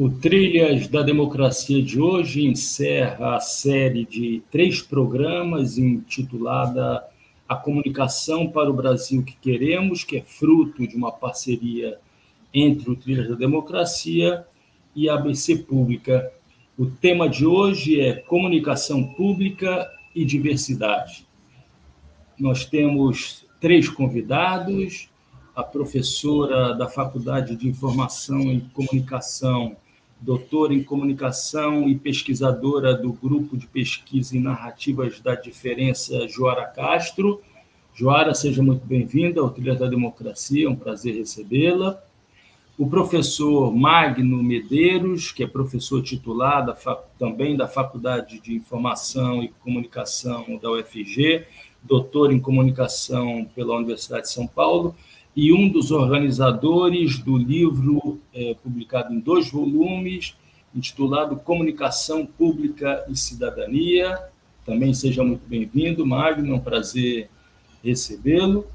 O Trilhas da Democracia de hoje encerra a série de 3 programas intitulada A Comunicação para o Brasil que Queremos, que é fruto de uma parceria entre o Trilhas da Democracia e a ABC Pública. O tema de hoje é Comunicação Pública e Diversidade. Nós temos 3 convidados: a professora da Faculdade de Informação e Comunicação, doutora em Comunicação e pesquisadora do Grupo de Pesquisa em Narrativas da Diferença, Joara Castro. Joara, seja muito bem-vinda ao Trilhas da Democracia, é um prazer recebê-la. O professor Magno Medeiros, que é professor titular também da Faculdade de Informação e Comunicação da UFG, doutor em Comunicação pela Universidade de São Paulo, e um dos organizadores do livro publicado em 2 volumes, intitulado Comunicação Pública e Cidadania. Também seja muito bem-vindo, Magno, é um prazer recebê-lo.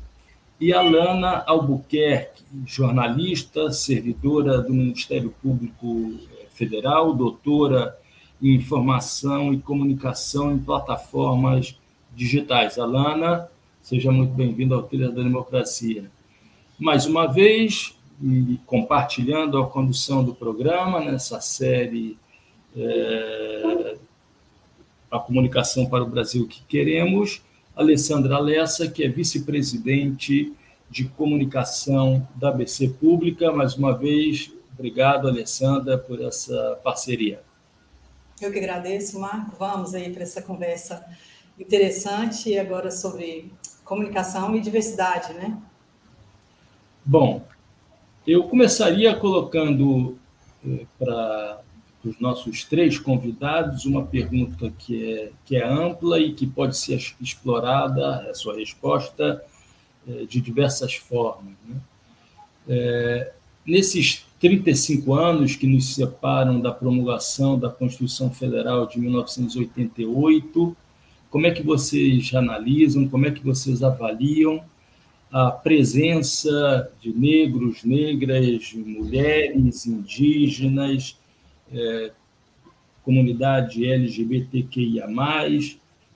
E a Alana Albuquerque, jornalista, servidora do Ministério Público Federal, doutora em Informação e Comunicação em Plataformas Digitais. Alana, seja muito bem-vinda ao Trilhas da Democracia. Mais uma vez, compartilhando a condução do programa nessa série A Comunicação para o Brasil que Queremos, Alessandra Lessa, que é vice-presidente de comunicação da ABC Pública. Mais uma vez, obrigado, Alessandra, por essa parceria. Eu que agradeço, Marco. Vamos aí para essa conversa interessante agora sobre comunicação e diversidade, né? Bom, eu começaria colocando para os nossos 3 convidados uma pergunta que é ampla e que pode ser explorada, a sua resposta, de diversas formas, né? Nesses 35 anos que nos separam da promulgação da Constituição Federal de 1988, como é que vocês analisam, como é que vocês avaliam a presença de negros, negras, mulheres, indígenas, comunidade LGBTQIA+,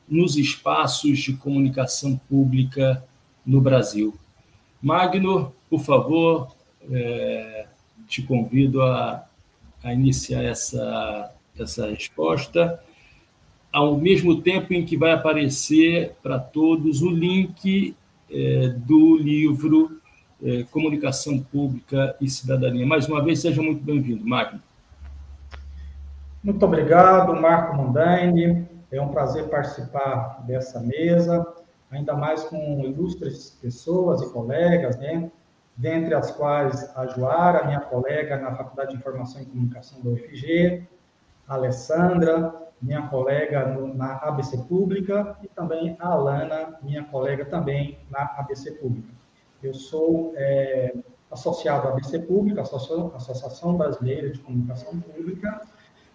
nos espaços de comunicação pública no Brasil? Magno, por favor, te convido a iniciar essa resposta, ao mesmo tempo em que vai aparecer para todos o link do livro Comunicação Pública e Cidadania. Mais uma vez, seja muito bem-vindo, Magno. Muito obrigado, Marco Mondaini. É um prazer participar dessa mesa, ainda mais com ilustres pessoas e colegas, né? Dentre as quais a Joara, minha colega na Faculdade de Informação e Comunicação da UFG, a Alessandra, minha colega na ABC Pública, e também a Alana, minha colega também na ABC Pública. Eu sou associado à ABC Pública, Associação Brasileira de Comunicação Pública,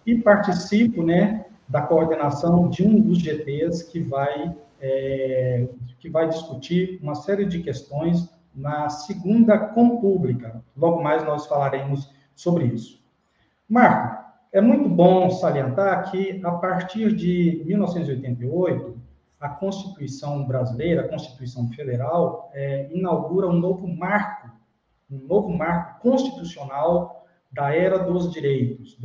e participo, né, da coordenação de um dos GTs que vai discutir uma série de questões na segunda Compública. Logo mais nós falaremos sobre isso. Marco, é muito bom salientar que, a partir de 1988, a Constituição brasileira, a Constituição Federal, inaugura um novo marco constitucional da era dos direitos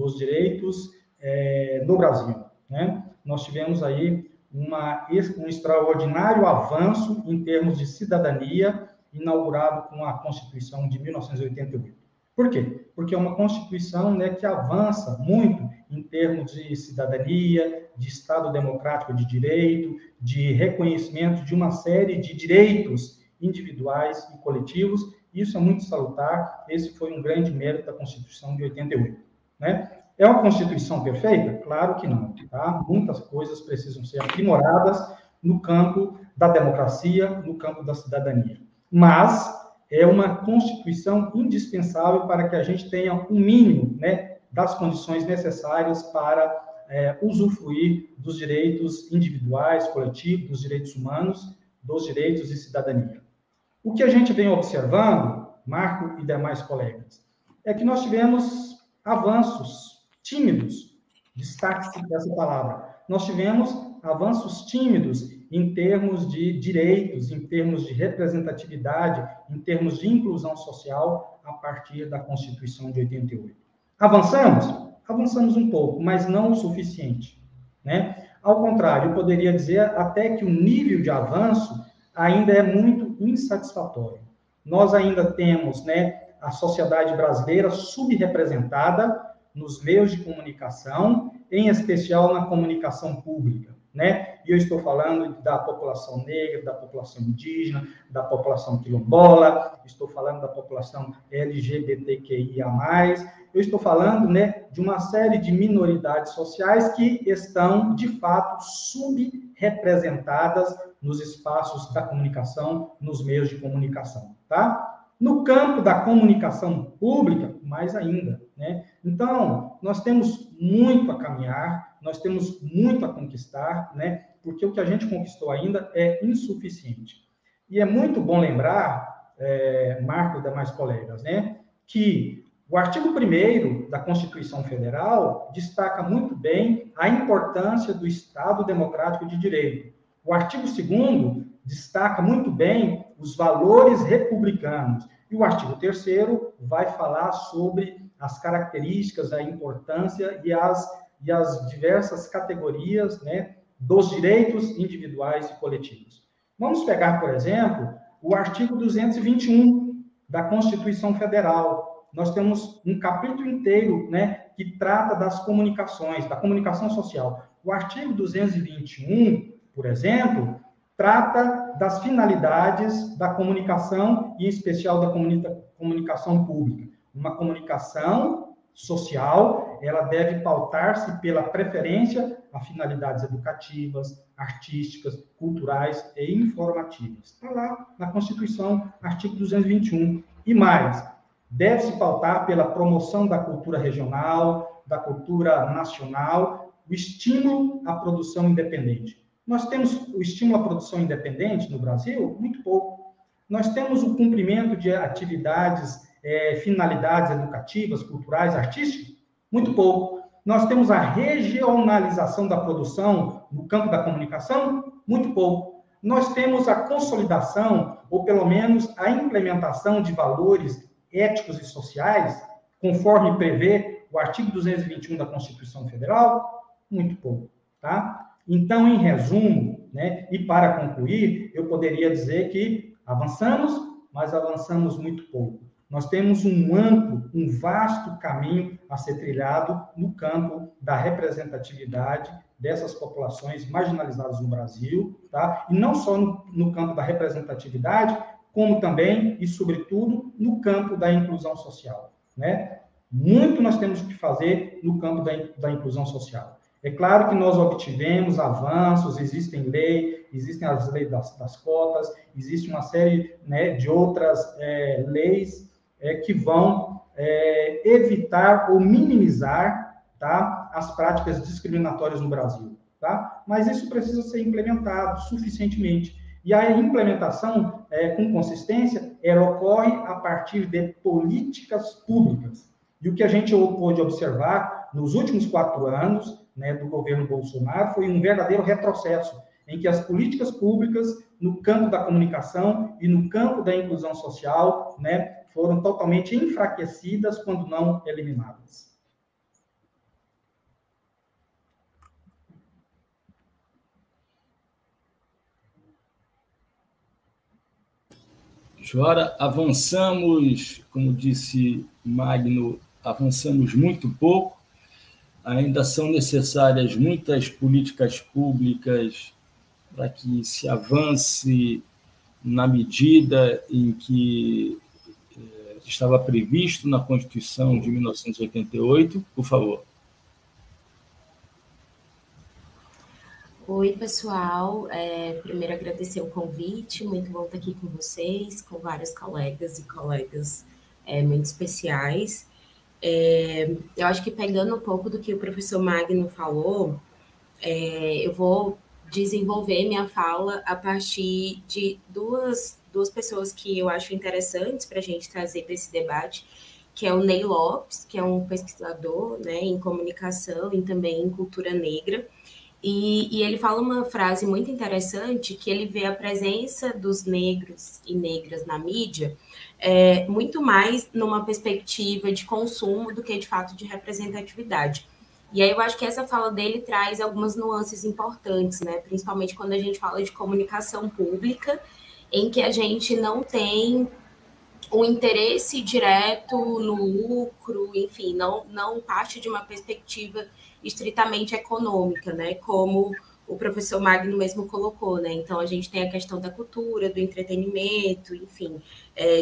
no Brasil, né? Nós tivemos aí um extraordinário avanço em termos de cidadania, inaugurado com a Constituição de 1988. Por quê? Porque é uma Constituição, né, que avança muito em termos de cidadania, de Estado democrático de direito, de reconhecimento de uma série de direitos individuais e coletivos. Isso é muito salutar. Esse foi um grande mérito da Constituição de 88, né? É uma Constituição perfeita? Claro que não, tá? Muitas coisas precisam ser aprimoradas no campo da democracia, no campo da cidadania. Mas é uma Constituição indispensável para que a gente tenha um mínimo, né, das condições necessárias para usufruir dos direitos individuais, coletivos, dos direitos humanos, dos direitos de cidadania. O que a gente vem observando, Marco e demais colegas, é que nós tivemos avanços tímidos, destaque-se essa palavra. Nós tivemos avanços tímidos em termos de direitos, em termos de representatividade, em termos de inclusão social, a partir da Constituição de 88. Avançamos? Avançamos um pouco, mas não o suficiente, né? Ao contrário, eu poderia dizer até que o nível de avanço ainda é muito insatisfatório. Nós ainda temos, né, a sociedade brasileira subrepresentada nos meios de comunicação, em especial na comunicação pública, né? E eu estou falando da população negra, da população indígena, da população quilombola, estou falando da população LGBTQIA+, eu estou falando, né, de uma série de minoridades sociais que estão, de fato, subrepresentadas nos espaços da comunicação, nos meios de comunicação, tá? No campo da comunicação pública, mais ainda, né? Então, nós temos muito a caminhar, nós temos muito a conquistar, né? Porque o que a gente conquistou ainda é insuficiente. E é muito bom lembrar, Marco e demais colegas, né, que o artigo 1º da Constituição Federal destaca muito bem a importância do Estado Democrático de Direito. O artigo 2º destaca muito bem os valores republicanos. E o artigo 3º vai falar sobre as características, a importância e as diversas categorias, né, dos direitos individuais e coletivos. Vamos pegar, por exemplo, o artigo 221 da Constituição Federal. Nós temos um capítulo inteiro, né, que trata das comunicações, da comunicação social. O artigo 221, por exemplo, trata das finalidades da comunicação, e em especial da comunicação pública. Uma comunicação social, ela deve pautar-se pela preferência a finalidades educativas, artísticas, culturais e informativas. Está lá na Constituição, artigo 221. E mais, deve-se pautar pela promoção da cultura regional, da cultura nacional, o estímulo à produção independente. Nós temos o estímulo à produção independente no Brasil? Muito pouco. Nós temos o cumprimento de atividades, finalidades educativas, culturais, artísticas? Muito pouco. Nós temos a regionalização da produção no campo da comunicação? Muito pouco. Nós temos a consolidação, ou pelo menos a implementação de valores éticos e sociais, conforme prevê o artigo 221 da Constituição Federal? Muito pouco, tá? Então, em resumo, né, e para concluir, eu poderia dizer que avançamos, mas avançamos muito pouco. Nós temos um amplo, um vasto caminho a ser trilhado no campo da representatividade dessas populações marginalizadas no Brasil, tá? E não só no campo da representatividade, como também e, sobretudo, no campo da inclusão social, né? Muito nós temos que fazer no campo da inclusão social. É claro que nós obtivemos avanços, existem leis, existem as leis das cotas, existe uma série, né, de outras leis que vão evitar ou minimizar, tá, as práticas discriminatórias no Brasil, tá? Mas isso precisa ser implementado suficientemente. E a implementação com consistência, ela ocorre a partir de políticas públicas. E o que a gente pôde observar nos últimos 4 anos, né, do governo Bolsonaro foi um verdadeiro retrocesso, em que as políticas públicas no campo da comunicação e no campo da inclusão social, né, foram totalmente enfraquecidas, quando não eliminadas. Joara, avançamos, como disse Magno, avançamos muito pouco. Ainda são necessárias muitas políticas públicas para que se avance na medida em que estava previsto na Constituição de 1988. Por favor. Oi, pessoal. Primeiro, agradecer o convite. Muito bom estar aqui com vocês, com vários colegas e colegas muito especiais. Eu acho que pegando um pouco do que o professor Magno falou, eu vou desenvolver minha fala a partir de duas pessoas que eu acho interessantes para a gente trazer para esse debate, que é o Ney Lopes, que é um pesquisador, né, em comunicação e também em cultura negra. E ele fala uma frase muito interessante, que ele vê a presença dos negros e negras na mídia muito mais numa perspectiva de consumo do que, de fato, de representatividade. E aí eu acho que essa fala dele traz algumas nuances importantes, né? Principalmente quando a gente fala de comunicação pública, em que a gente não tem um interesse direto no lucro, enfim, não parte de uma perspectiva estritamente econômica, né? Como o professor Magno mesmo colocou, né? Então a gente tem a questão da cultura, do entretenimento, enfim,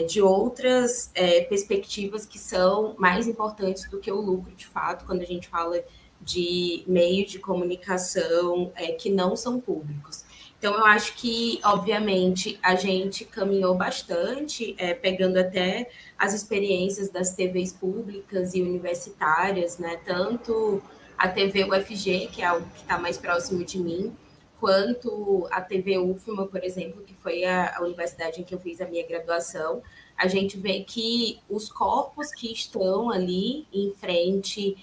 de outras perspectivas que são mais importantes do que o lucro, de fato, quando a gente fala de meios de comunicação que não são públicos. Então, eu acho que, obviamente, a gente caminhou bastante, pegando até as experiências das TVs públicas e universitárias, né? Tanto a TV UFG, que é algo que está mais próximo de mim, quanto a TV UFMA, por exemplo, que foi a universidade em que eu fiz a minha graduação. A gente vê que os corpos que estão ali em frente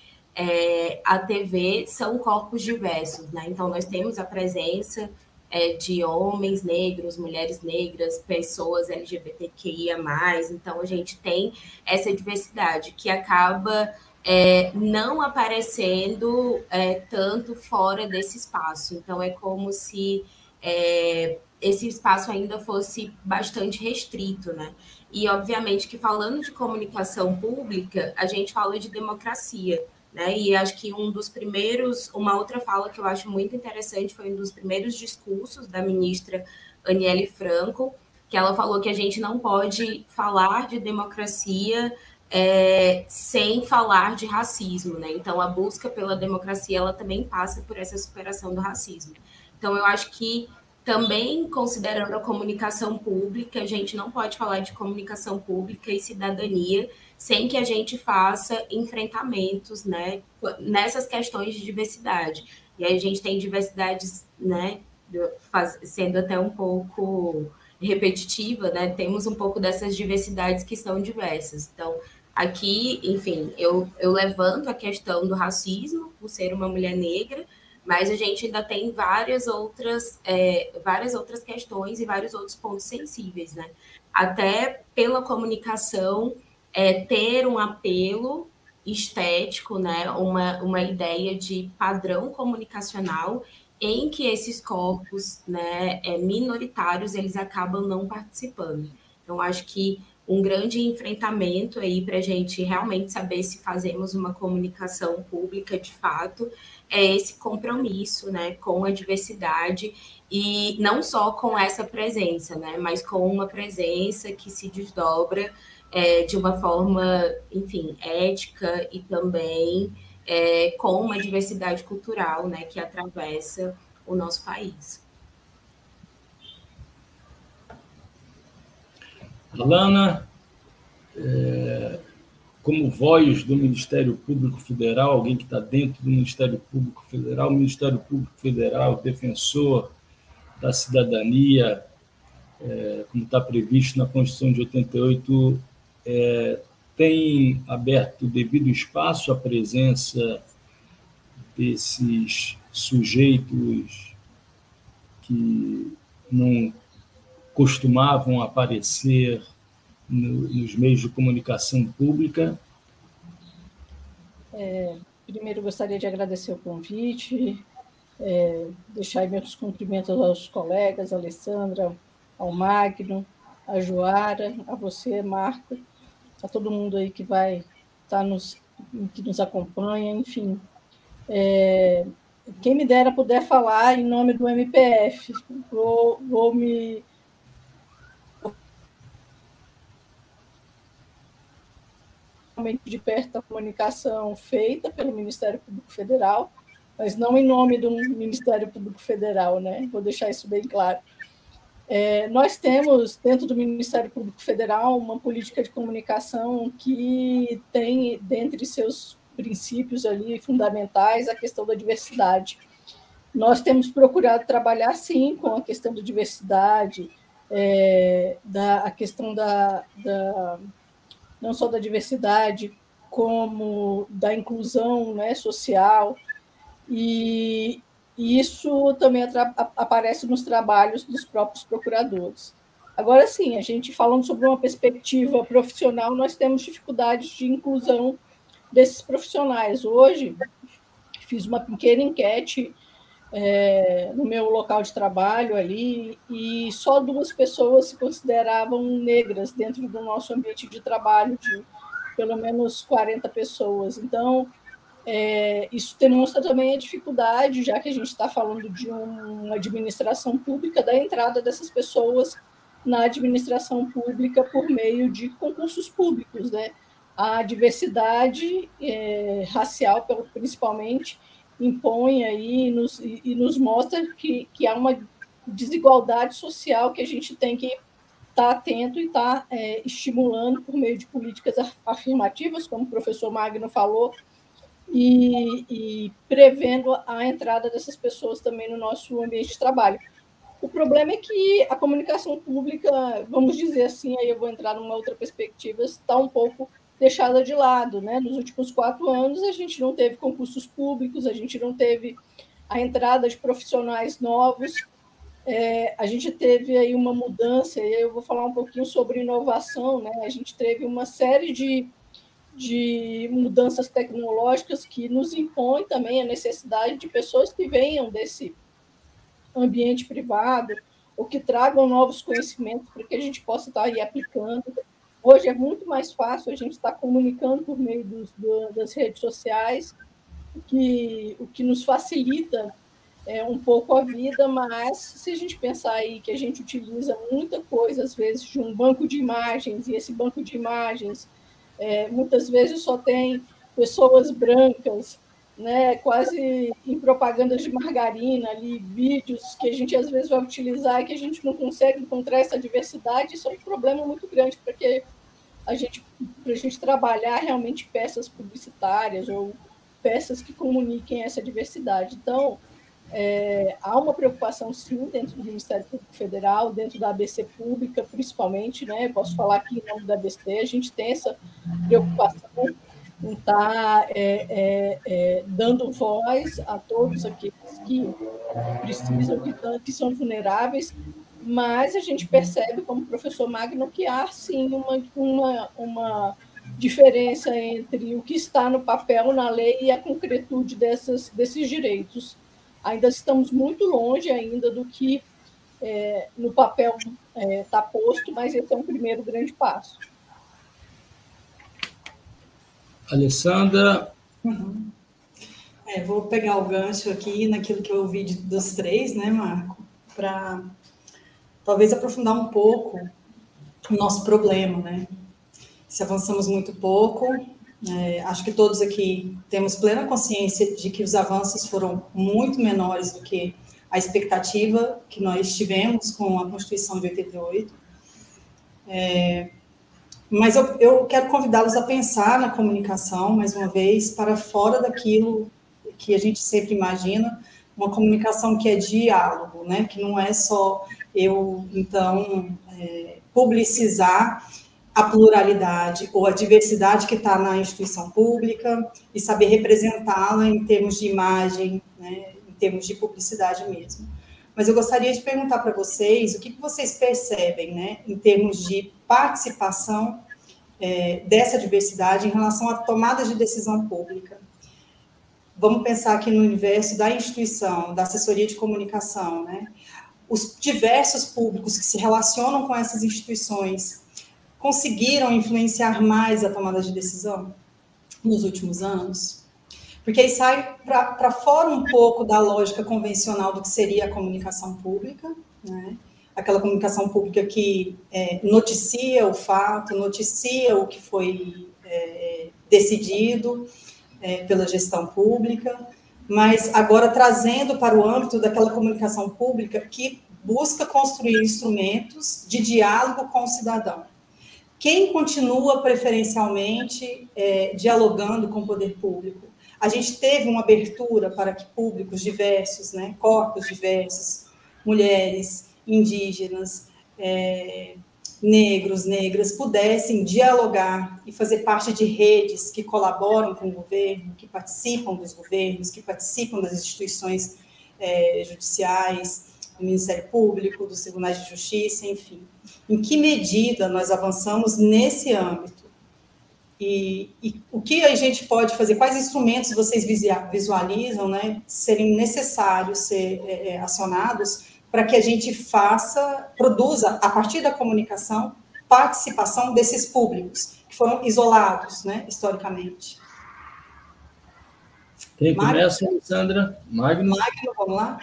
à TV são corpos diversos, né? Então, nós temos a presença de homens negros, mulheres negras, pessoas LGBTQIA+. Então, a gente tem essa diversidade que acaba não aparecendo tanto fora desse espaço. Então, é como se esse espaço ainda fosse bastante restrito, né? E, obviamente, que falando de comunicação pública, a gente fala de democracia, né? E acho que uma outra fala que eu acho muito interessante foi um dos primeiros discursos da ministra Aniele Franco, que ela falou que a gente não pode falar de democracia sem falar de racismo, né? Então, a busca pela democracia, ela também passa por essa superação do racismo. Então, eu acho que também, considerando a comunicação pública, a gente não pode falar de comunicação pública e cidadania sem que a gente faça enfrentamentos, né, nessas questões de diversidade. E aí a gente tem diversidades, né, sendo até um pouco repetitiva, né, temos um pouco dessas diversidades que são diversas. Então, aqui, enfim, eu levanto a questão do racismo, por ser uma mulher negra, mas a gente ainda tem várias outras questões e vários outros pontos sensíveis, né? Até pela comunicação ter um apelo estético, né? Uma ideia de padrão comunicacional em que esses corpos, né, minoritários, eles acabam não participando. Então, acho que um grande enfrentamento aí para a gente realmente saber se fazemos uma comunicação pública de fato é esse compromisso, né, com a diversidade e não só com essa presença, né, mas com uma presença que se desdobra de uma forma, enfim, ética e também com uma diversidade cultural, né, que atravessa o nosso país. Alana, como voz do Ministério Público Federal, alguém que está dentro do Ministério Público Federal, o Ministério Público Federal, defensor da cidadania, como está previsto na Constituição de 88, tem aberto devido espaço à presença desses sujeitos que não costumavam aparecer nos meios de comunicação pública. Primeiro, gostaria de agradecer o convite, deixar meus cumprimentos aos colegas, a Alessandra, ao Magno, a Joara, a você, Marco, a todo mundo aí que vai estar que nos acompanha, enfim. Quem me dera puder falar em nome do MPF, vou me... de perto a comunicação feita pelo Ministério Público Federal, mas não em nome do Ministério Público Federal, né? Vou deixar isso bem claro. Nós temos, dentro do Ministério Público Federal, uma política de comunicação que tem, dentre seus princípios ali fundamentais, a questão da diversidade. Nós temos procurado trabalhar, sim, com a questão da diversidade, a questão da não só da diversidade, como da inclusão, né, social, e isso também aparece nos trabalhos dos próprios procuradores. Agora, sim, a gente falando sobre uma perspectiva profissional, nós temos dificuldades de inclusão desses profissionais. Hoje, fiz uma pequena enquete no meu local de trabalho ali, e só 2 pessoas se consideravam negras dentro do nosso ambiente de trabalho, de pelo menos 40 pessoas. Então, isso demonstra também a dificuldade, já que a gente está falando de uma administração pública, da entrada dessas pessoas na administração pública por meio de concursos públicos, né? A diversidade racial, principalmente, impõe aí e nos mostra que há uma desigualdade social que a gente tem que estar atento e estar estimulando por meio de políticas afirmativas, como o professor Magno falou, e prevendo a entrada dessas pessoas também no nosso ambiente de trabalho. O problema é que a comunicação pública, vamos dizer assim, aí eu vou entrar numa outra perspectiva, está um pouco deixada de lado, né? Nos últimos 4 anos, a gente não teve concursos públicos, a gente não teve a entrada de profissionais novos, a gente teve aí uma mudança, e eu vou falar um pouquinho sobre inovação, né? A gente teve uma série de mudanças tecnológicas que nos impõem também a necessidade de pessoas que venham desse ambiente privado ou que tragam novos conhecimentos para que a gente possa estar aí aplicando. Hoje é muito mais fácil a gente estar comunicando por meio das redes sociais, o que nos facilita um pouco a vida, mas se a gente pensar aí que a gente utiliza muita coisa, às vezes, de um banco de imagens, e esse banco de imagens muitas vezes só tem pessoas brancas, né, quase em propagandas de margarina, ali, vídeos que a gente às vezes vai utilizar e que a gente não consegue encontrar essa diversidade, isso é um problema muito grande para a gente trabalhar realmente peças publicitárias ou peças que comuniquem essa diversidade. Então, há uma preocupação, sim, dentro do Ministério Público Federal, dentro da ABC Pública, principalmente, né? Eu posso falar aqui em nome da ABC, a gente tem essa preocupação em estar dando voz a todos aqueles que precisam, que são vulneráveis, mas a gente percebe, como o professor Magno, que há, sim, uma diferença entre o que está no papel, na lei, e a concretude desses direitos. Ainda estamos muito longe ainda do que no papel está posto, mas esse é um primeiro grande passo. Alessandra? Uhum. Vou pegar o gancho aqui naquilo que eu ouvi dos 3, né, Marco, para talvez aprofundar um pouco o nosso problema, né? Se avançamos muito pouco, acho que todos aqui temos plena consciência de que os avanços foram muito menores do que a expectativa que nós tivemos com a Constituição de 88. Mas eu quero convidá-los a pensar na comunicação, mais uma vez, para fora daquilo que a gente sempre imagina, uma comunicação que é diálogo, né? Que não é só eu, então, publicizar a pluralidade ou a diversidade que está na instituição pública e saber representá-la em termos de imagem, né? Em termos de publicidade mesmo. Mas eu gostaria de perguntar para vocês o que vocês percebem, né, em termos de participação dessa diversidade em relação à tomada de decisão pública. Vamos pensar aqui no universo da instituição, da assessoria de comunicação, né? Os diversos públicos que se relacionam com essas instituições conseguiram influenciar mais a tomada de decisão nos últimos anos? Porque aí sai para fora um pouco da lógica convencional do que seria a comunicação pública, né? Aquela comunicação pública que noticia o fato, noticia o que foi decidido pela gestão pública, mas agora trazendo para o âmbito daquela comunicação pública que busca construir instrumentos de diálogo com o cidadão. Quem continua preferencialmente dialogando com o poder público? A gente teve uma abertura para que públicos diversos, né, corpos diversos, mulheres, indígenas, negros, negras, pudessem dialogar e fazer parte de redes que colaboram com o governo, que participam dos governos, que participam das instituições judiciais, do Ministério Público, dos tribunais de justiça, enfim. Em que medida nós avançamos nesse âmbito? E o que a gente pode fazer? Quais instrumentos vocês visualizam, né, serem necessários ser acionados para que a gente produza, a partir da comunicação, participação desses públicos que foram isolados, né, historicamente? Quem começa, Alessandra? Magno, vamos lá?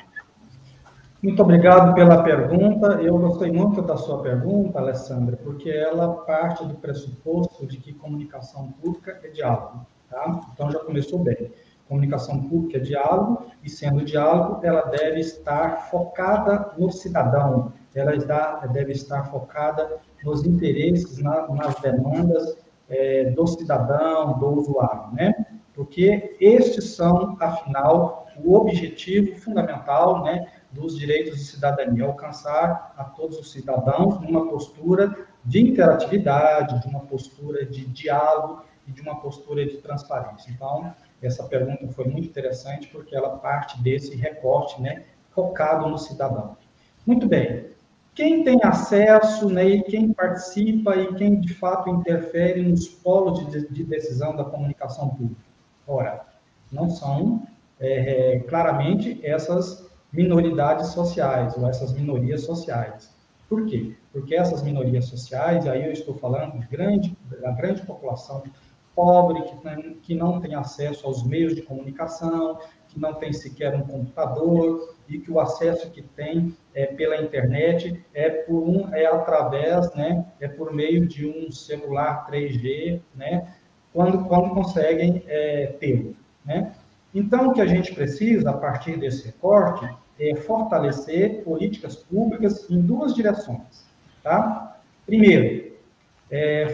Muito obrigado pela pergunta. Eu gostei muito da sua pergunta, Alessandra, porque ela parte do pressuposto de que comunicação pública é diálogo, tá? Então, já começou bem. Comunicação pública é diálogo, e sendo diálogo, ela deve estar focada no cidadão, ela deve estar focada nos interesses, nas demandas do cidadão, do usuário, né? Porque estes são, afinal, o objetivo fundamental, né, dos direitos de cidadania, alcançar a todos os cidadãos numa postura de interatividade, de uma postura de diálogo e de uma postura de transparência. Então, essa pergunta foi muito interessante porque ela parte desse recorte, né, focado no cidadão. Muito bem. Quem tem acesso, né, e quem participa e quem, de fato, interfere nos polos de decisão da comunicação pública? Ora, não são, claramente, essas minoridades sociais, ou essas minorias sociais. Por quê? Porque essas minorias sociais, aí eu estou falando da grande população pobre, que não tem acesso aos meios de comunicação, que não tem sequer um computador, e que o acesso que tem pela internet através, né, por meio de um celular 3G, né, quando conseguem tê-lo, né? Então, o que a gente precisa, a partir desse recorte, é fortalecer políticas públicas em duas direções, tá? Primeiro,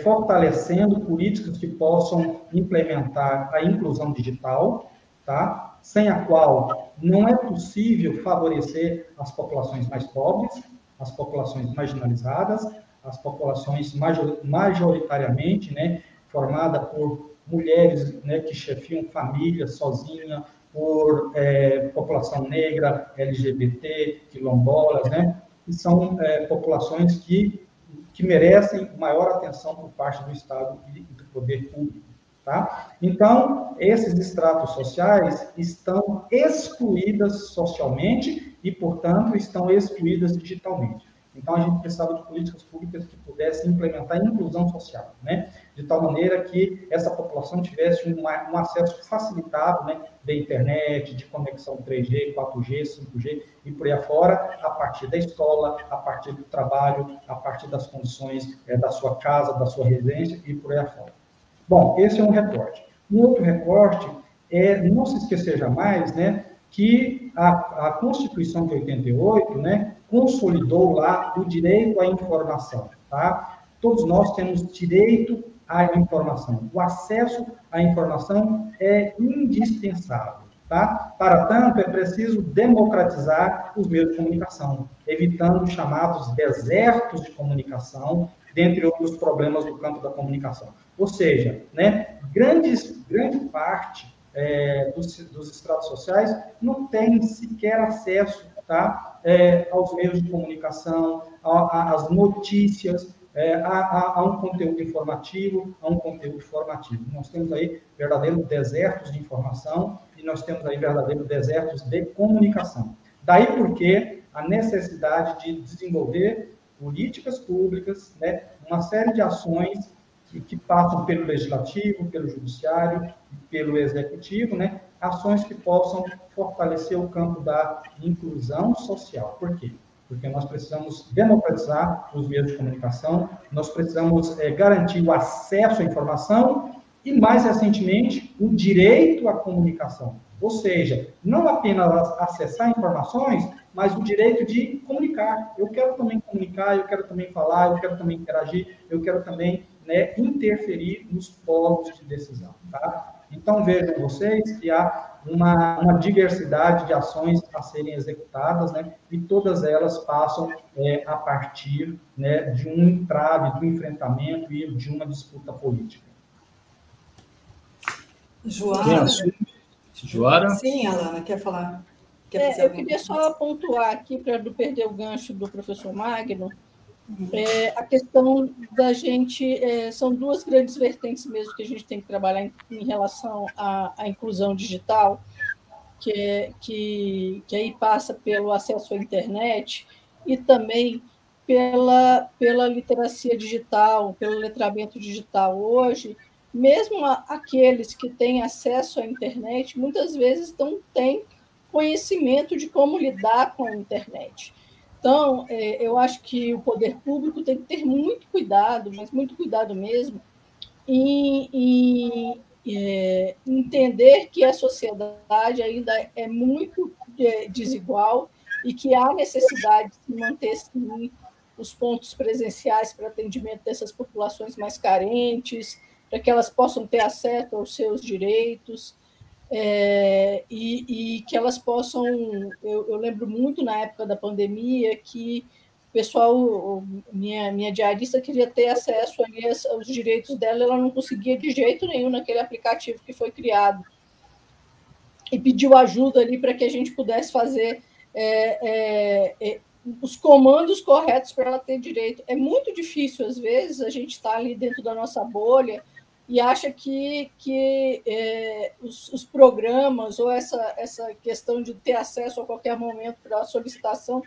fortalecendo políticas que possam implementar a inclusão digital, tá? Sem a qual não é possível favorecer as populações mais pobres, as populações marginalizadas, as populações majoritariamente, né, formada por mulheres, né, que chefiam famílias sozinha, por população negra, LGBT, quilombolas, né, que são populações que merecem maior atenção por parte do Estado e do poder público, tá? Então, esses estratos sociais estão excluídas socialmente e, portanto, estão excluídas digitalmente. Então, a gente precisava de políticas públicas que pudessem implementar a inclusão social, né? De tal maneira que essa população tivesse um acesso facilitado, né, da internet, de conexão 3G, 4G, 5G e por aí afora, a partir da escola, a partir do trabalho, a partir das condições da sua casa, da sua residência e por aí afora. Bom, esse é um recorte. Um outro recorte é não se esquecer jamais, né, que a Constituição de 88, né, consolidou lá o direito à informação, tá? Todos nós temos direito à informação. O acesso à informação é indispensável, tá? Para tanto, é preciso democratizar os meios de comunicação, evitando os chamados desertos de comunicação, dentre outros problemas do campo da comunicação. Ou seja, né, grande parte dos estratos sociais não tem sequer acesso, tá, aos meios de comunicação, às notícias, a um conteúdo informativo, a um conteúdo formativo. Nós temos aí verdadeiros desertos de informação e nós temos aí verdadeiros desertos de comunicação. Daí porque a necessidade de desenvolver políticas públicas, né, uma série de ações que passam pelo legislativo, pelo judiciário e pelo executivo, né, ações que possam fortalecer o campo da inclusão social. Por quê? Porque nós precisamos democratizar os meios de comunicação, nós precisamos garantir o acesso à informação e, mais recentemente, o direito à comunicação. Ou seja, não apenas acessar informações, mas o direito de comunicar. Eu quero também comunicar, eu quero também falar, eu quero também interagir, eu quero também, né, interferir nos polos de decisão, tá? Então, vejam vocês que há uma diversidade de ações a serem executadas, né, e todas elas passam a partir, né, de um entrave, do enfrentamento e de uma disputa política. Joara? Joara? Sim, Alana, quer falar? Eu queria só pontuar aqui, para não perder o gancho do professor Magno, a questão da gente, são duas grandes vertentes mesmo que a gente tem que trabalhar em relação à inclusão digital, que aí passa pelo acesso à internet e também pela literacia digital, pelo letramento digital. Hoje, mesmo aqueles que têm acesso à internet, muitas vezes não têm conhecimento de como lidar com a internet. Então, eu acho que o poder público tem que ter muito cuidado, mas muito cuidado mesmo, em entender que a sociedade ainda é muito desigual e que há necessidade de manter, sim, os pontos presenciais para atendimento dessas populações mais carentes, para que elas possam ter acesso aos seus direitos, e que elas possam... Eu lembro muito na época da pandemia que o pessoal, minha diarista queria ter acesso aos direitos dela, ela não conseguia de jeito nenhum naquele aplicativo que foi criado. E pediu ajuda ali para que a gente pudesse fazer os comandos corretos para ela ter direito. É muito difícil, às vezes, a gente está ali dentro da nossa bolha e acha que os programas ou essa questão de ter acesso a qualquer momento para a solicitação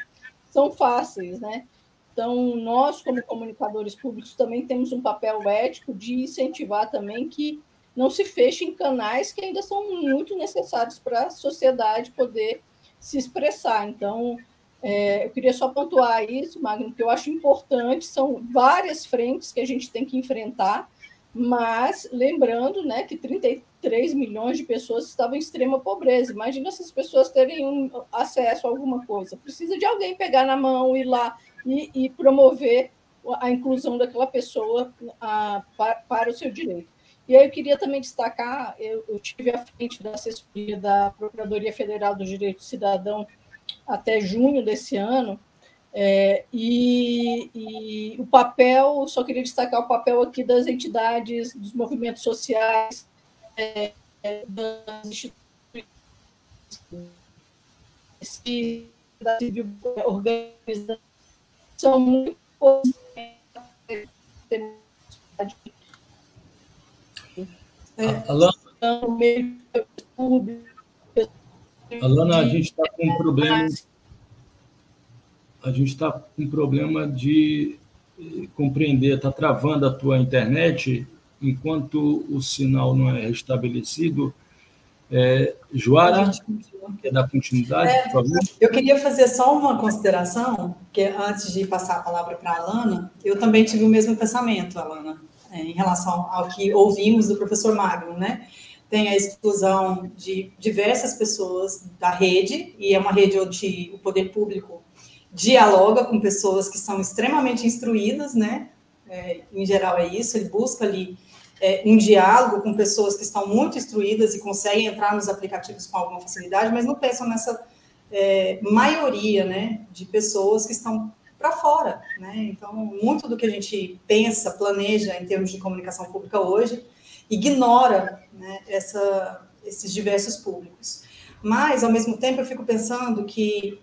são fáceis, né? Então, nós, como comunicadores públicos, também temos um papel ético de incentivar também que não se fechem canais que ainda são muito necessários para a sociedade poder se expressar. Então, eu queria só pontuar isso, Magno, que eu acho importante, são várias frentes que a gente tem que enfrentar, mas lembrando, né, que 33 milhões de pessoas estavam em extrema pobreza. Imagina essas pessoas terem acesso a alguma coisa. Precisa de alguém pegar na mão, ir lá e promover a inclusão daquela pessoa para o seu direito. E aí eu queria também destacar, eu tive à frente da assessoria da Procuradoria Federal do Direito do Cidadão até junho desse ano, e o papel, só queria destacar o papel aqui das entidades, dos movimentos sociais, das instituições, da civil organização, são muito Alana, a gente está com um problema. A gente está com um problema de compreender, está travando a tua internet enquanto o sinal não é restabelecido. Joara, quer dar continuidade, por favor? Eu queria fazer só uma consideração, que antes de passar a palavra para a Alana, eu também tive o mesmo pensamento, Alana, em relação ao que ouvimos do professor Magno, né? Tem a exclusão de diversas pessoas da rede, e é uma rede onde o poder público dialoga com pessoas que são extremamente instruídas, né? Em geral é isso, ele busca ali um diálogo com pessoas que estão muito instruídas e conseguem entrar nos aplicativos com alguma facilidade, mas não pensam nessa maioria, né, de pessoas que estão para fora, né? Então, muito do que a gente pensa, planeja em termos de comunicação pública hoje, ignora, né, esses diversos públicos. Mas, ao mesmo tempo, eu fico pensando que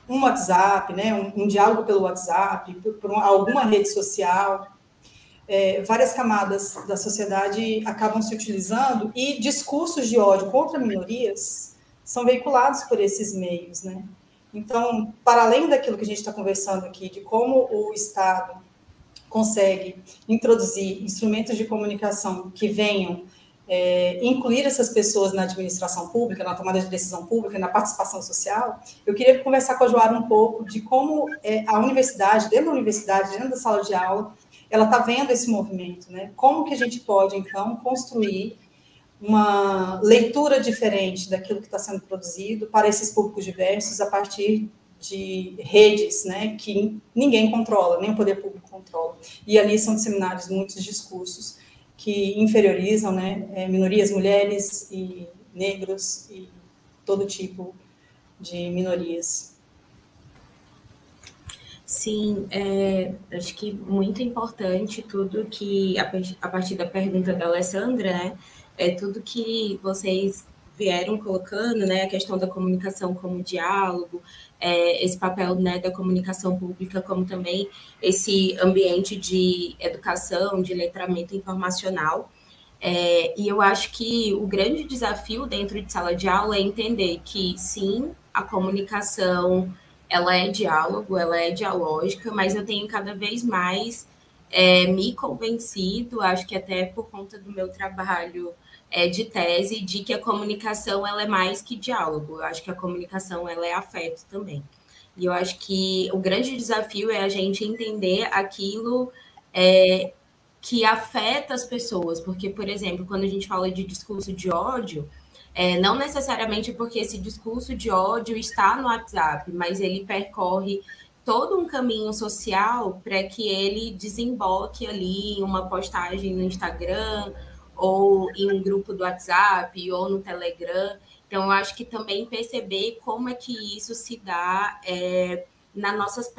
um WhatsApp, né, um diálogo pelo WhatsApp, por alguma rede social, várias camadas da sociedade acabam se utilizando e discursos de ódio contra minorias são veiculados por esses meios, né? Então, para além daquilo que a gente está conversando aqui, de como o Estado consegue introduzir instrumentos de comunicação que venham incluir essas pessoas na administração pública, na tomada de decisão pública, na participação social, eu queria conversar com a Joara um pouco de como a universidade, dentro da sala de aula, ela está vendo esse movimento, né? Como que a gente pode, então, construir uma leitura diferente daquilo que está sendo produzido para esses públicos diversos a partir de redes, né, que ninguém controla, nem o poder público controla. E ali são disseminados muitos discursos que inferiorizam, né, minorias, mulheres e negros e todo tipo de minorias. Sim, acho que muito importante tudo que, a partir da pergunta da Alessandra, né, tudo que vocês vieram colocando, né, a questão da comunicação como diálogo, esse papel, né, da comunicação pública como também esse ambiente de educação, de letramento informacional. E eu acho que o grande desafio dentro de sala de aula é entender que, sim, a comunicação ela é diálogo, ela é dialógica, mas eu tenho cada vez mais me convencido, acho que até por conta do meu trabalho de tese, de que a comunicação ela é mais que diálogo. Eu acho que a comunicação ela é afeto também. E eu acho que o grande desafio é a gente entender aquilo que afeta as pessoas, porque, por exemplo, quando a gente fala de discurso de ódio, não necessariamente porque esse discurso de ódio está no WhatsApp, mas ele percorre todo um caminho social para que ele desemboque ali em uma postagem no Instagram, ou em um grupo do WhatsApp, ou no Telegram. Então, eu acho que também perceber como é que isso se dá em nossas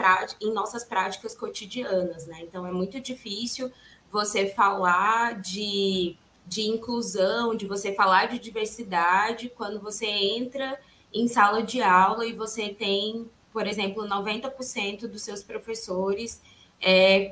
práticas cotidianas, né? Então, é muito difícil você falar de inclusão, de você falar de diversidade, quando você entra em sala de aula e você tem, por exemplo, 90% dos seus professores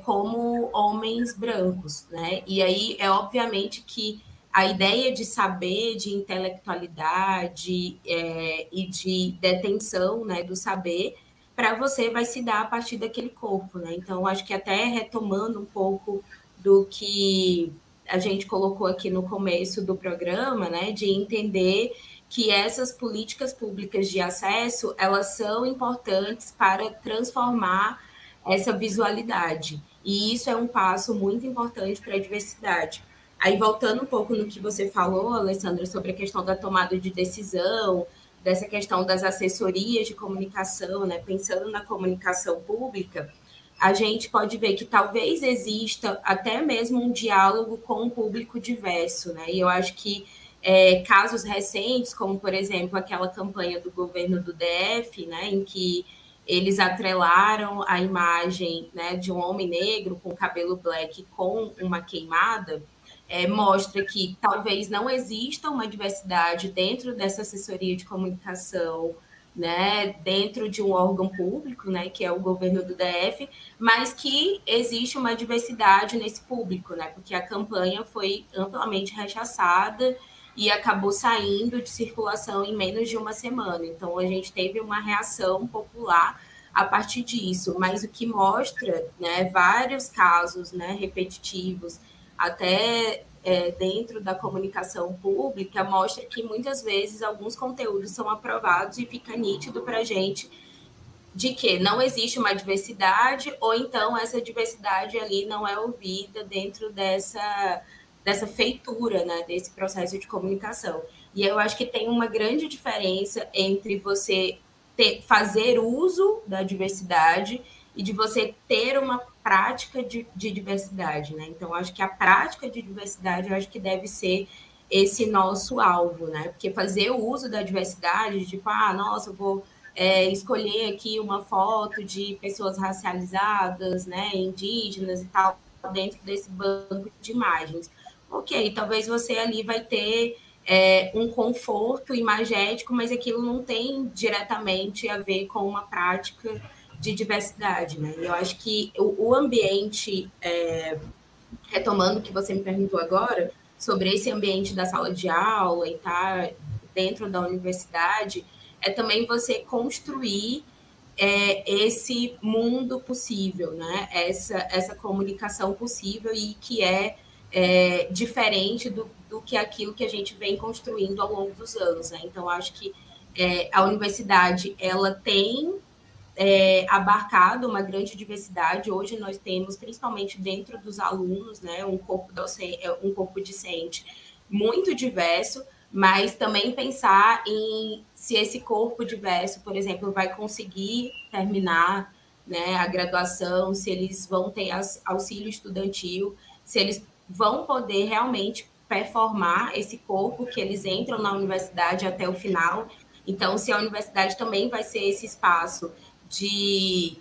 como homens brancos, né? E aí é obviamente que a ideia de saber, de intelectualidade e de detenção, né, do saber, para você vai se dar a partir daquele corpo, né? Então, acho que até retomando um pouco do que a gente colocou aqui no começo do programa, né, de entender que essas políticas públicas de acesso, elas são importantes para transformar essa visualidade. E isso é um passo muito importante para a diversidade. Aí, voltando um pouco no que você falou, Alessandra, sobre a questão da tomada de decisão, dessa questão das assessorias de comunicação, né, pensando na comunicação pública, a gente pode ver que talvez exista até mesmo um diálogo com um público diverso, né? E eu acho que casos recentes, como, por exemplo, aquela campanha do governo do DF, né, em que eles atrelaram a imagem, né, de um homem negro com cabelo black com uma queimada, mostra que talvez não exista uma diversidade dentro dessa assessoria de comunicação, né, dentro de um órgão público, né, que é o governo do DF, mas que existe uma diversidade nesse público, né, porque a campanha foi amplamente rechaçada e acabou saindo de circulação em menos de uma semana. Então, a gente teve uma reação popular a partir disso, mas o que mostra, né, vários casos, né, repetitivos, até dentro da comunicação pública, mostra que muitas vezes alguns conteúdos são aprovados e fica nítido para a gente de que não existe uma diversidade, ou então essa diversidade ali não é ouvida dentro dessa feitura, né, desse processo de comunicação. E eu acho que tem uma grande diferença entre você fazer uso da diversidade e de você ter uma prática de diversidade, né? Então, acho que a prática de diversidade, eu acho que deve ser esse nosso alvo, né? Porque fazer o uso da diversidade, tipo, nossa, eu vou escolher aqui uma foto de pessoas racializadas, né, indígenas e tal, dentro desse banco de imagens. Ok, talvez você ali vai ter um conforto imagético, mas aquilo não tem diretamente a ver com uma prática de diversidade, né? Eu acho que o ambiente, retomando o que você me perguntou agora, sobre esse ambiente da sala de aula e estar dentro da universidade, é também você construir esse mundo possível, né? Essa comunicação possível e que diferente do que aquilo que a gente vem construindo ao longo dos anos, né? Então, acho que a universidade, ela tem abarcado uma grande diversidade. Hoje nós temos, principalmente dentro dos alunos, né, um corpo discente muito diverso, mas também pensar em se esse corpo diverso, por exemplo, vai conseguir terminar, né, a graduação, se eles vão ter auxílio estudantil, se eles vão poder realmente performar esse corpo que eles entram na universidade até o final. Então, se a universidade também vai ser esse espaço de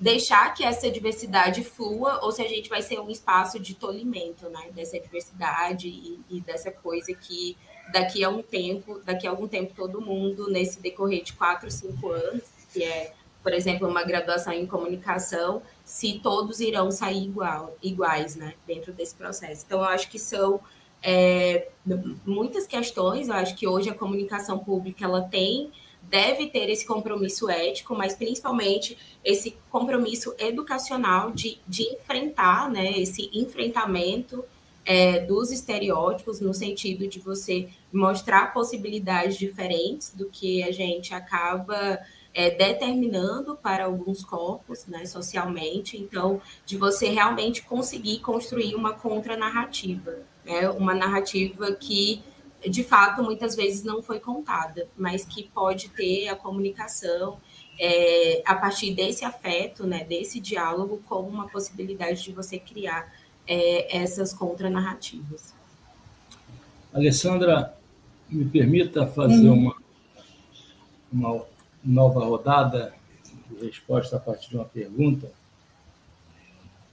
deixar que essa diversidade flua, ou se a gente vai ser um espaço de tolimento, né, dessa diversidade e dessa coisa que daqui a algum tempo todo mundo, nesse decorrer de 4, 5 anos, que é, por exemplo, uma graduação em comunicação, se todos irão sair iguais, né, dentro desse processo. Então, eu acho que são muitas questões. Eu acho que hoje a comunicação pública ela deve ter esse compromisso ético, mas principalmente esse compromisso educacional de enfrentar, né, esse enfrentamento dos estereótipos, no sentido de você mostrar possibilidades diferentes do que a gente acaba determinando para alguns corpos, né, socialmente. Então, de você realmente conseguir construir uma contranarrativa, né, uma narrativa que, de fato, muitas vezes não foi contada, mas que pode ter a comunicação a partir desse afeto, né, desse diálogo, como uma possibilidade de você criar essas contranarrativas. Alessandra, me permita fazer uma nova rodada de resposta a partir de uma pergunta.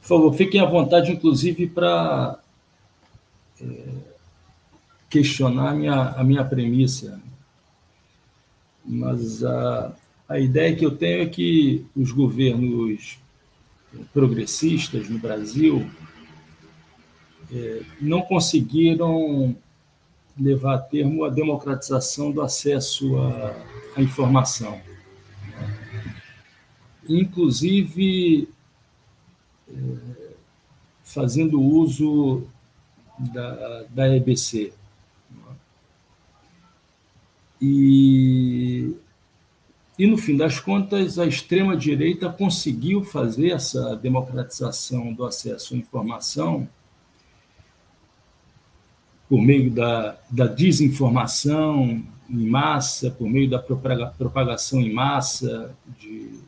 Por favor, fiquem à vontade, inclusive, para questionar a minha premissa. Mas a ideia que eu tenho é que os governos progressistas no Brasil não conseguiram levar a termo a democratização do acesso à informação. Inclusive, fazendo uso da EBC. E, no fim das contas, a extrema-direita conseguiu fazer essa democratização do acesso à informação por meio da desinformação em massa, por meio da propagação em massa de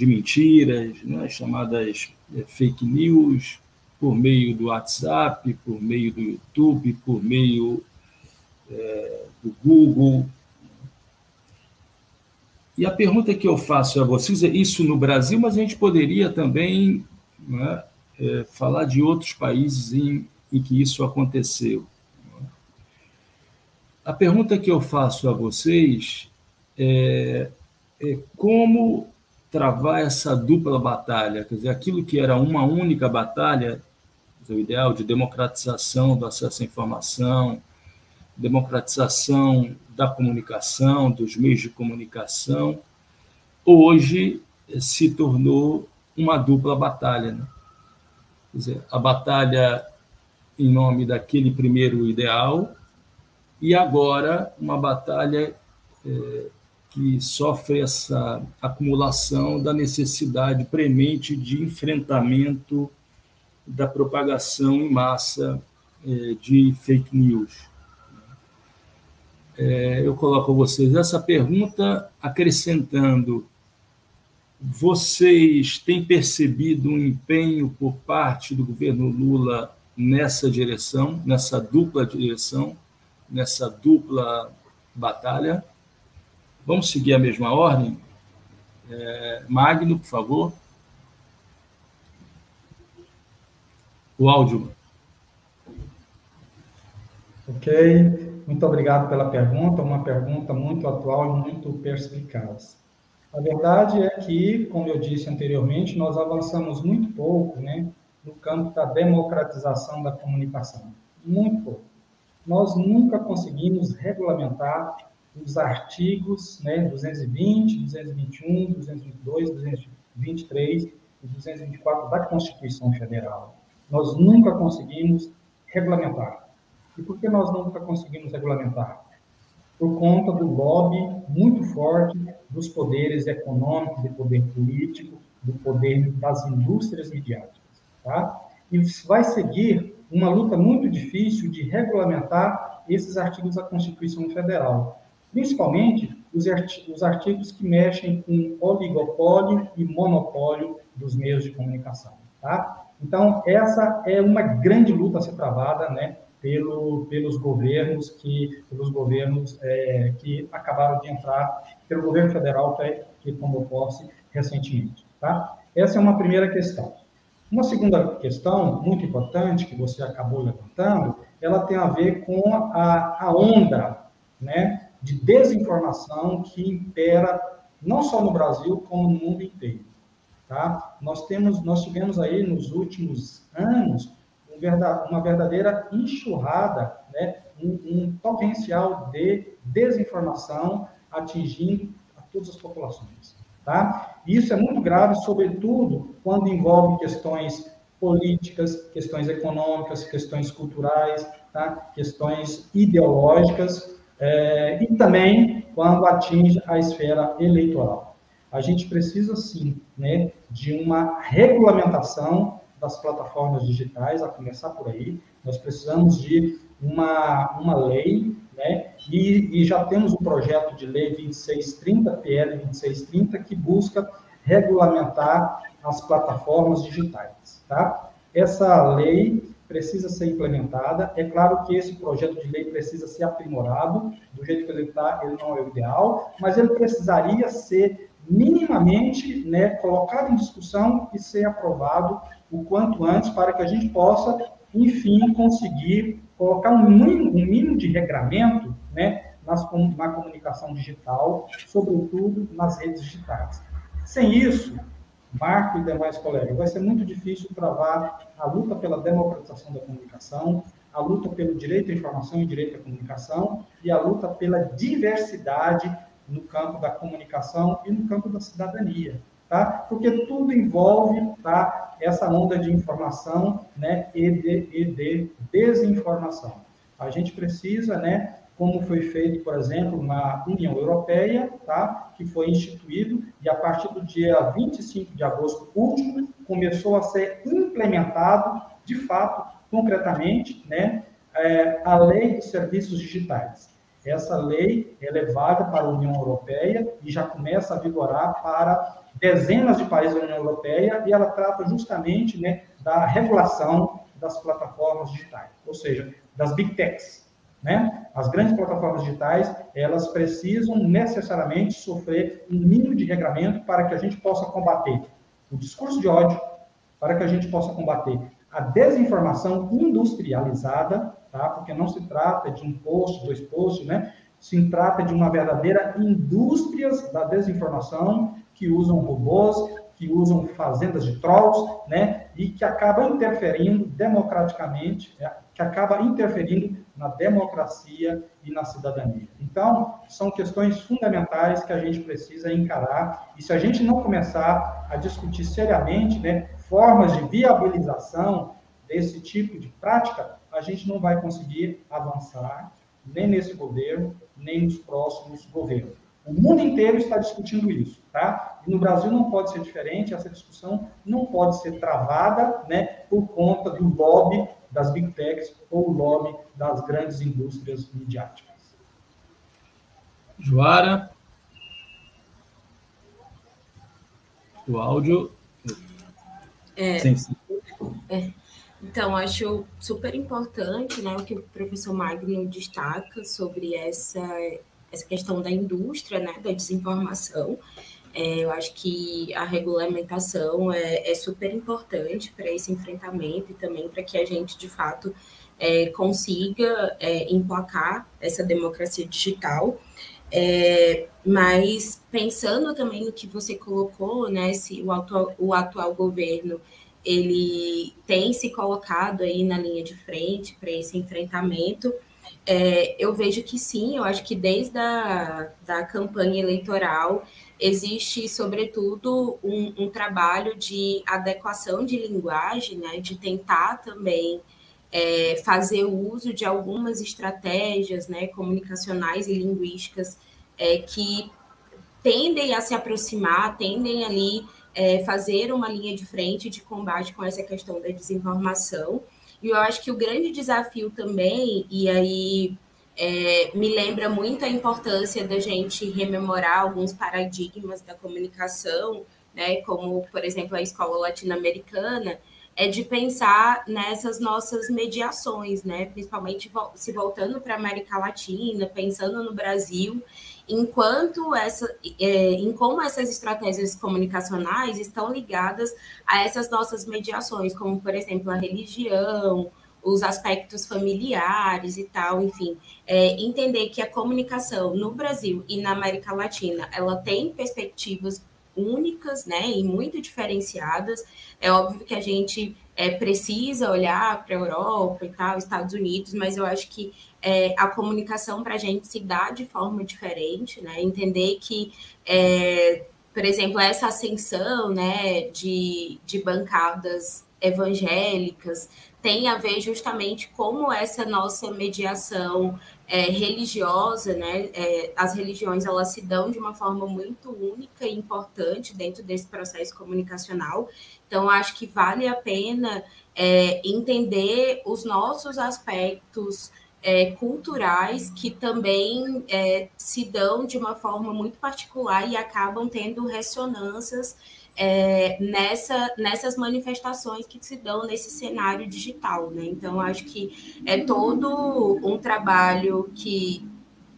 mentiras, né, chamadas fake news, por meio do WhatsApp, por meio do YouTube, por meio do Google. E a pergunta que eu faço a vocês é isso no Brasil, mas a gente poderia também, né, falar de outros países em que isso aconteceu. A pergunta que eu faço a vocês é como travar essa dupla batalha, quer dizer, aquilo que era uma única batalha, o ideal de democratização do acesso à informação, democratização da comunicação, dos meios de comunicação, hoje se tornou uma dupla batalha, né? Quer dizer, a batalha em nome daquele primeiro ideal e agora uma batalha que sofre essa acumulação da necessidade premente de enfrentamento da propagação em massa de fake news. Eu coloco a vocês essa pergunta acrescentando: vocês têm percebido um empenho por parte do governo Lula nessa direção, nessa dupla direção, nessa dupla batalha? Vamos seguir a mesma ordem? Magno, por favor. O áudio. Ok. Muito obrigado pela pergunta, uma pergunta muito atual e muito perspicaz. A verdade é que, como eu disse anteriormente, nós avançamos muito pouco, né, no campo da democratização da comunicação. Muito pouco. Nós nunca conseguimos regulamentar os artigos, né, 220, 221, 222, 223 e 224 da Constituição Federal. Nós nunca conseguimos regulamentar. E por que nós nunca conseguimos regulamentar? Por conta do lobby muito forte dos poderes econômicos, do poder político, do poder das indústrias midiáticas. Tá? E vai seguir uma luta muito difícil de regulamentar esses artigos da Constituição Federal, principalmente os artigos que mexem com oligopólio e monopólio dos meios de comunicação. tá? Então, essa é uma grande luta a ser travada, né, pelos governos que acabaram de entrar, pelo governo federal que tomou posse recentemente, tá? Essa é uma primeira questão. Uma segunda questão muito importante que você acabou levantando, ela tem a ver com a onda, né, de desinformação que impera não só no Brasil, como no mundo inteiro. Tá? Nós tivemos aí nos últimos anos uma verdadeira enxurrada, né, um potencial de desinformação atingindo a todas as populações. Tá? E isso é muito grave, sobretudo quando envolve questões políticas, questões econômicas, questões culturais, tá? Questões ideológicas, e também quando atinge a esfera eleitoral. A gente precisa, sim, né, de uma regulamentação das plataformas digitais, a começar por aí. Nós precisamos de uma lei, né, e já temos o projeto de lei 2630, PL 2630, que busca regulamentar as plataformas digitais. Tá? Essa lei precisa ser implementada. É claro que esse projeto de lei precisa ser aprimorado, do jeito que ele está, ele não é o ideal, mas ele precisaria ser minimamente, né, colocado em discussão e ser aprovado o quanto antes, para que a gente possa, enfim, conseguir colocar um mínimo de regramento, né, na comunicação digital, sobretudo nas redes digitais. Sem isso, Marco e demais colegas, vai ser muito difícil travar a luta pela democratização da comunicação, a luta pelo direito à informação e direito à comunicação, e a luta pela diversidade no campo da comunicação e no campo da cidadania, tá? Porque tudo envolve, tá, essa onda de informação, né, e de desinformação. A gente precisa, né, como foi feito, por exemplo, na União Europeia, tá, que foi instituído, e a partir do dia 25 de agosto último, começou a ser implementado, de fato, concretamente, né, a Lei dos Serviços Digitais. Essa lei é levada para a União Europeia e já começa a vigorar para dezenas de países da União Europeia, e ela trata justamente, né, da regulação das plataformas digitais, ou seja, das Big Techs. Né? As grandes plataformas digitais, elas precisam necessariamente sofrer um mínimo de regramento para que a gente possa combater o discurso de ódio, para que a gente possa combater a desinformação industrializada, tá? Porque não se trata de um post, 2 posts, né? Se trata de uma verdadeira indústria da desinformação que usam robôs, que usam fazendas de trolls, né? E que acabam interferindo democraticamente, que acaba interferindo na democracia e na cidadania. Então, são questões fundamentais que a gente precisa encarar, e se a gente não começar a discutir seriamente, né, formas de viabilização desse tipo de prática, a gente não vai conseguir avançar nem nesse governo, nem nos próximos governos. O mundo inteiro está discutindo isso, tá? E no Brasil não pode ser diferente, essa discussão não pode ser travada, né, por conta do lobby das Big Techs ou o lobby das grandes indústrias midiáticas. Joara, o áudio... Sim. Então, acho super importante, né, o que o professor Magno destaca sobre essa questão da indústria, né, da desinformação. Eu acho que a regulamentação é super importante para esse enfrentamento e também para que a gente, de fato, consiga emplacar essa democracia digital. Mas pensando também no que você colocou, né, se o atual governo ele tem se colocado aí na linha de frente para esse enfrentamento, eu vejo que sim. Eu acho que desde da campanha eleitoral existe, sobretudo, um trabalho de adequação de linguagem, né, de tentar também fazer uso de algumas estratégias, né, comunicacionais e linguísticas que tendem a se aproximar, tendem ali fazer uma linha de frente de combate com essa questão da desinformação. E eu acho que o grande desafio também, e aí me lembra muito a importância da gente rememorar alguns paradigmas da comunicação, né, como, por exemplo, a escola latino-americana, de pensar nessas nossas mediações, né? Principalmente se voltando para a América Latina, pensando no Brasil, em como essas estratégias comunicacionais estão ligadas a essas nossas mediações, como, por exemplo, a religião, os aspectos familiares e tal, enfim, entender que a comunicação no Brasil e na América Latina, ela tem perspectivas únicas, né, e muito diferenciadas. É óbvio que a gente precisa olhar para a Europa e tal, Estados Unidos, mas eu acho que a comunicação para a gente se dá de forma diferente, né, entender que, por exemplo, essa ascensão, né, de bancadas evangélicas tem a ver justamente como essa nossa mediação religiosa, né? As religiões, elas se dão de uma forma muito única e importante dentro desse processo comunicacional. Então, acho que vale a pena entender os nossos aspectos culturais que também se dão de uma forma muito particular e acabam tendo ressonâncias nessas manifestações que se dão nesse cenário digital, né? Então, acho que é todo um trabalho que,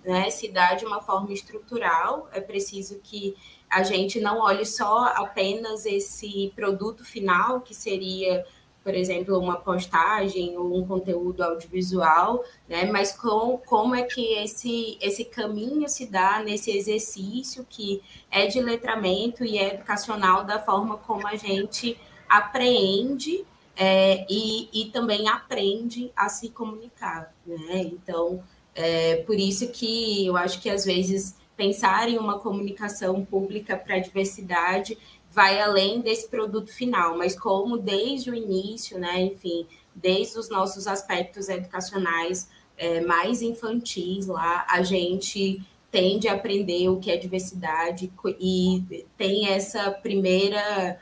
né, se dá de uma forma estrutural. É preciso que a gente não olhe só apenas esse produto final, que seria, por exemplo, uma postagem ou um conteúdo audiovisual, né? Mas como é que esse caminho se dá nesse exercício que é de letramento e é educacional, da forma como a gente apreende e também aprende a se comunicar, né? Então, por isso que eu acho que, às vezes, pensar em uma comunicação pública para a diversidade vai além desse produto final, mas como desde o início, né, enfim, desde os nossos aspectos educacionais mais infantis lá, a gente tende a aprender o que é diversidade e tem essa primeira,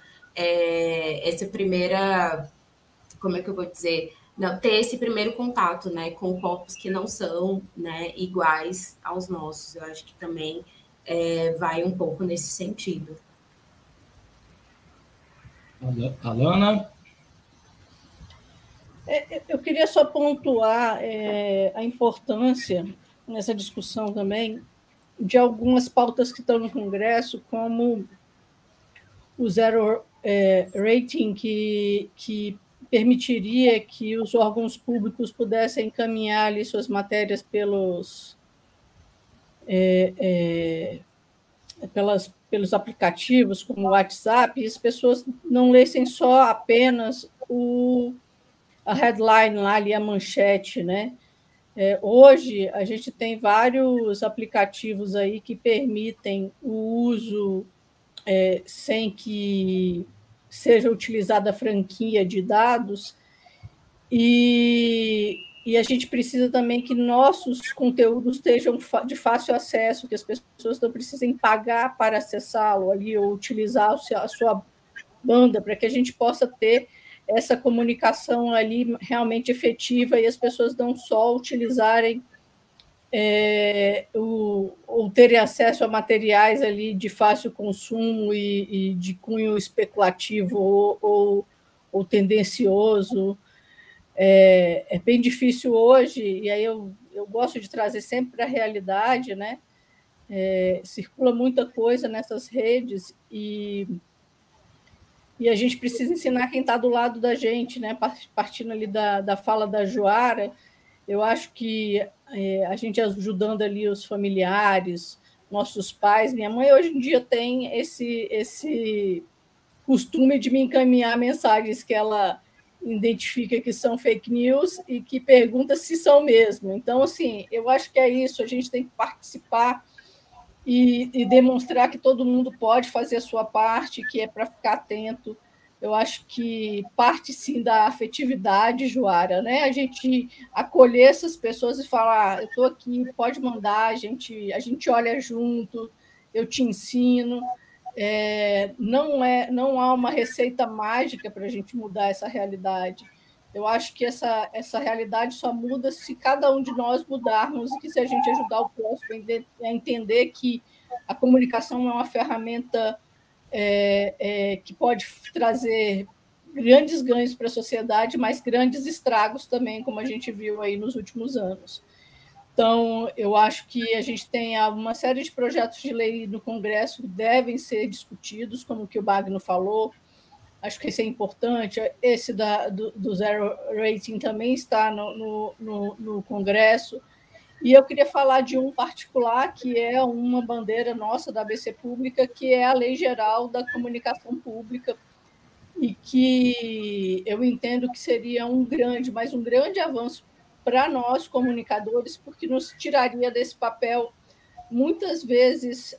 como é que eu vou dizer, não, ter esse primeiro contato, né, com corpos que não são, né, iguais aos nossos. Eu acho que também vai um pouco nesse sentido. Alana? Eu queria só pontuar a importância, nessa discussão também, de algumas pautas que estão no Congresso, como o zero rating, que permitiria que os órgãos públicos pudessem encaminhar ali suas matérias pelos aplicativos, como o WhatsApp, e as pessoas não lessem só apenas a headline lá, ali, a manchete, né? Hoje, a gente tem vários aplicativos aí que permitem o uso sem que seja utilizada a franquia de dados, e a gente precisa também que nossos conteúdos estejam de fácil acesso, que as pessoas não precisem pagar para acessá-lo ali ou utilizar a sua banda, para que a gente possa ter essa comunicação ali realmente efetiva e as pessoas não só utilizarem ou terem acesso a materiais ali de fácil consumo e de cunho especulativo ou tendencioso. É bem difícil hoje, e aí eu gosto de trazer sempre para a realidade, né? Circula muita coisa nessas redes e a gente precisa ensinar quem está do lado da gente, né? Partindo ali da fala da Joara, eu acho que a gente ajudando ali os familiares, nossos pais, minha mãe hoje em dia tem esse costume de me encaminhar mensagens que ela identifica que são fake news e que pergunta se são mesmo. Então, assim, eu acho que é isso, a gente tem que participar e demonstrar que todo mundo pode fazer a sua parte, que é para ficar atento. Eu acho que parte, sim, da afetividade, Joara, né? A gente acolher essas pessoas e falar, eu estou aqui, pode mandar, a gente olha junto, eu te ensino. Não há uma receita mágica para a gente mudar essa realidade. Eu acho que essa realidade só muda se cada um de nós mudarmos e que se a gente ajudar o próximo a entender que a comunicação é uma ferramenta que pode trazer grandes ganhos para a sociedade, mas grandes estragos também, como a gente viu aí nos últimos anos. Então, eu acho que a gente tem uma série de projetos de lei no Congresso que devem ser discutidos, como o que o Magno falou. Acho que isso é importante. Esse do Zero Rating também está no Congresso. E eu queria falar de um particular, que é uma bandeira nossa da ABC Pública, que é a Lei Geral da Comunicação Pública, e que eu entendo que seria um grande avanço para nós, comunicadores, porque nos tiraria desse papel, muitas vezes,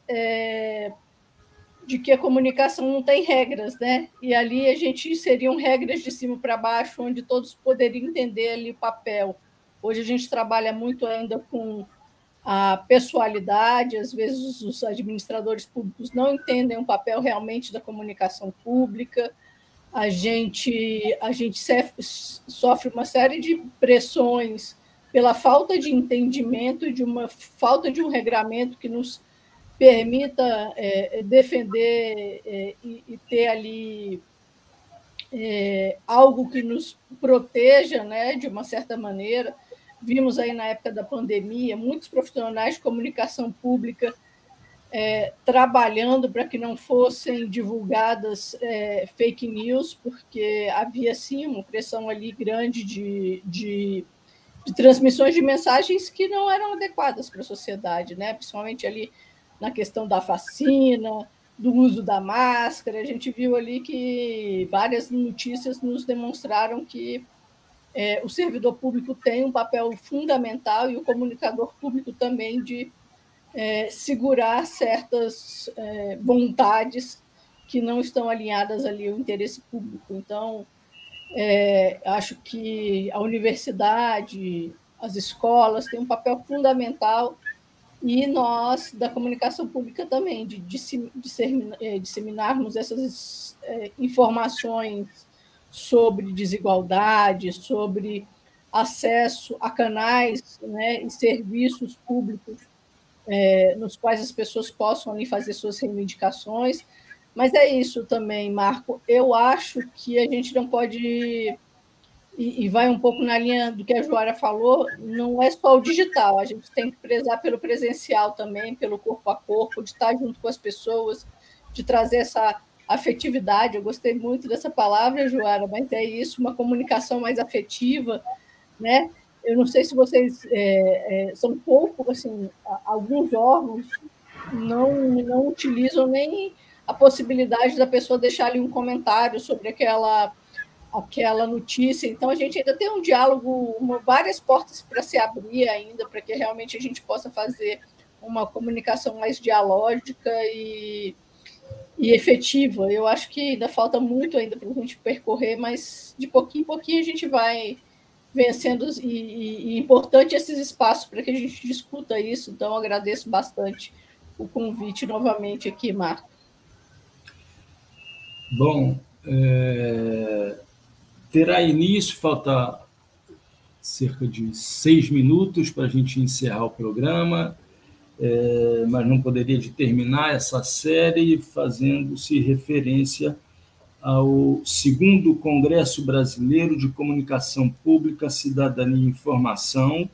de que a comunicação não tem regras, né? E ali a gente seriam regras de cima para baixo, onde todos poderiam entender ali o papel. Hoje a gente trabalha muito ainda com a pessoalidade, às vezes os administradores públicos não entendem o papel realmente da comunicação pública, a gente sofre uma série de pressões pela falta de entendimento e de uma falta de um regramento que nos permita defender e ter ali algo que nos proteja, né, de uma certa maneira. Vimos aí na época da pandemia muitos profissionais de comunicação pública trabalhando para que não fossem divulgadas fake news, porque havia, sim, uma pressão ali grande de transmissões de mensagens que não eram adequadas para a sociedade, né? Principalmente ali na questão da vacina, do uso da máscara. A gente viu ali que várias notícias nos demonstraram que o servidor público tem um papel fundamental e o comunicador público também de segurar certas vontades que não estão alinhadas ali ao interesse público. Então, acho que a universidade, as escolas têm um papel fundamental e nós, da comunicação pública também, de disseminarmos essas informações sobre desigualdade, sobre acesso a canais, né, e serviços públicos nos quais as pessoas possam ali fazer suas reivindicações. Mas é isso também, Marco. Eu acho que a gente não pode, e vai um pouco na linha do que a Joara falou, não é só o digital, a gente tem que prezar pelo presencial também, pelo corpo a corpo, de estar junto com as pessoas, de trazer essa afetividade. Eu gostei muito dessa palavra, Joara, mas é isso, uma comunicação mais afetiva, né? Eu não sei se vocês são pouco, assim, alguns órgãos não utilizam nem a possibilidade da pessoa deixar ali um comentário sobre aquela notícia. Então, a gente ainda tem um diálogo, várias portas para se abrir ainda, para que realmente a gente possa fazer uma comunicação mais dialógica e efetiva. Eu acho que ainda falta muito ainda para a gente percorrer, mas de pouquinho em pouquinho a gente vai vencendo, e importante esses espaços para que a gente discuta isso. Então, agradeço bastante o convite novamente aqui, Marco. Bom, terá início, falta cerca de 6 minutos para a gente encerrar o programa, mas não poderia terminar essa série fazendo-se referência ao 2º Congresso Brasileiro de Comunicação Pública, Cidadania e Informação,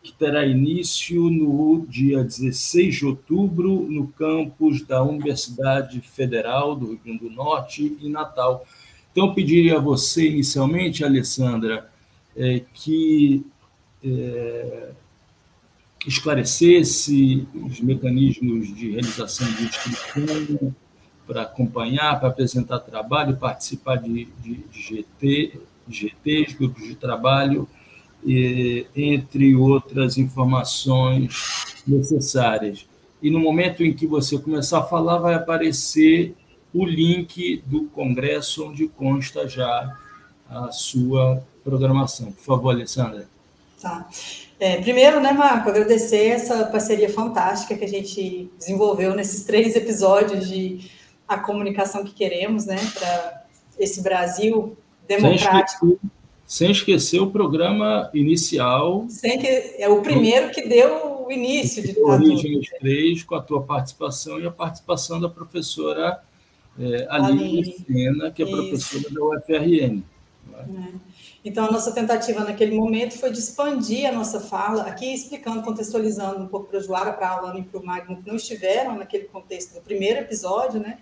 que terá início no dia 16 de outubro, no campus da Universidade Federal do Rio Grande do Norte, em Natal. Então, eu pediria a você, inicialmente, Alessandra, que esclarecesse os mecanismos de realização de inscrição, para acompanhar, para apresentar trabalho, participar de GTs, grupos de trabalho, entre outras informações necessárias. E no momento em que você começar a falar, vai aparecer o link do Congresso, onde consta já a sua programação. Por favor, Alessandra. Tá. Primeiro, né, Marco, agradecer essa parceria fantástica que a gente desenvolveu nesses 3 episódios de A Comunicação que Queremos, né, para esse Brasil democrático. Sem esquecer o programa inicial. É o primeiro que deu o início de tudo. Origem 3, com a tua participação e a participação da professora Aline Sena, que é professora da UFRN. Então, a nossa tentativa naquele momento foi de expandir a nossa fala, aqui explicando, contextualizando um pouco para a Joara, para a Alana e para o Magno, que não estiveram naquele contexto do primeiro episódio, né?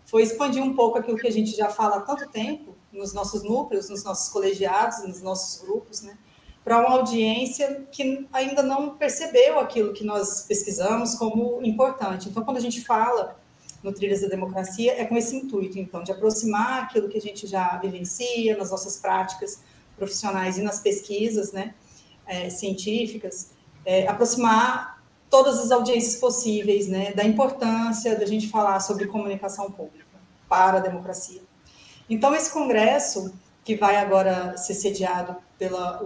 Foi expandir um pouco aquilo que a gente já fala há tanto tempo, nos nossos núcleos, nos nossos colegiados, nos nossos grupos, né? Para uma audiência que ainda não percebeu aquilo que nós pesquisamos como importante. Então, quando a gente fala no Trilhas da Democracia, é com esse intuito, então, de aproximar aquilo que a gente já vivencia nas nossas práticas profissionais e nas pesquisas, né, científicas, aproximar todas as audiências possíveis, né, da importância da gente falar sobre comunicação pública para a democracia. Então, esse congresso, que vai agora ser sediado pela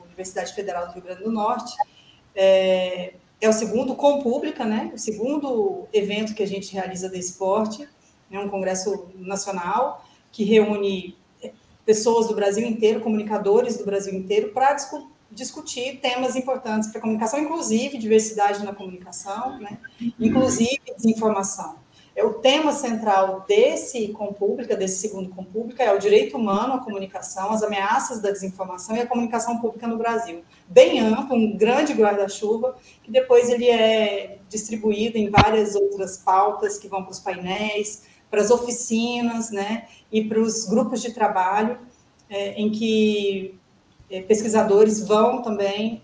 Universidade Federal do Rio Grande do Norte, é o segundo com pública, né? O segundo evento que a gente realiza de esporte, é um congresso nacional que reúne pessoas do Brasil inteiro, comunicadores do Brasil inteiro, para discutir temas importantes para a comunicação, inclusive diversidade na comunicação, né? Inclusive desinformação. O tema central desse Compública, desse segundo Compública, é o direito humano à comunicação, as ameaças da desinformação e a comunicação pública no Brasil. Bem amplo, um grande guarda-chuva, que depois ele é distribuído em várias outras pautas que vão para os painéis, para as oficinas, né, e para os grupos de trabalho, em que pesquisadores vão também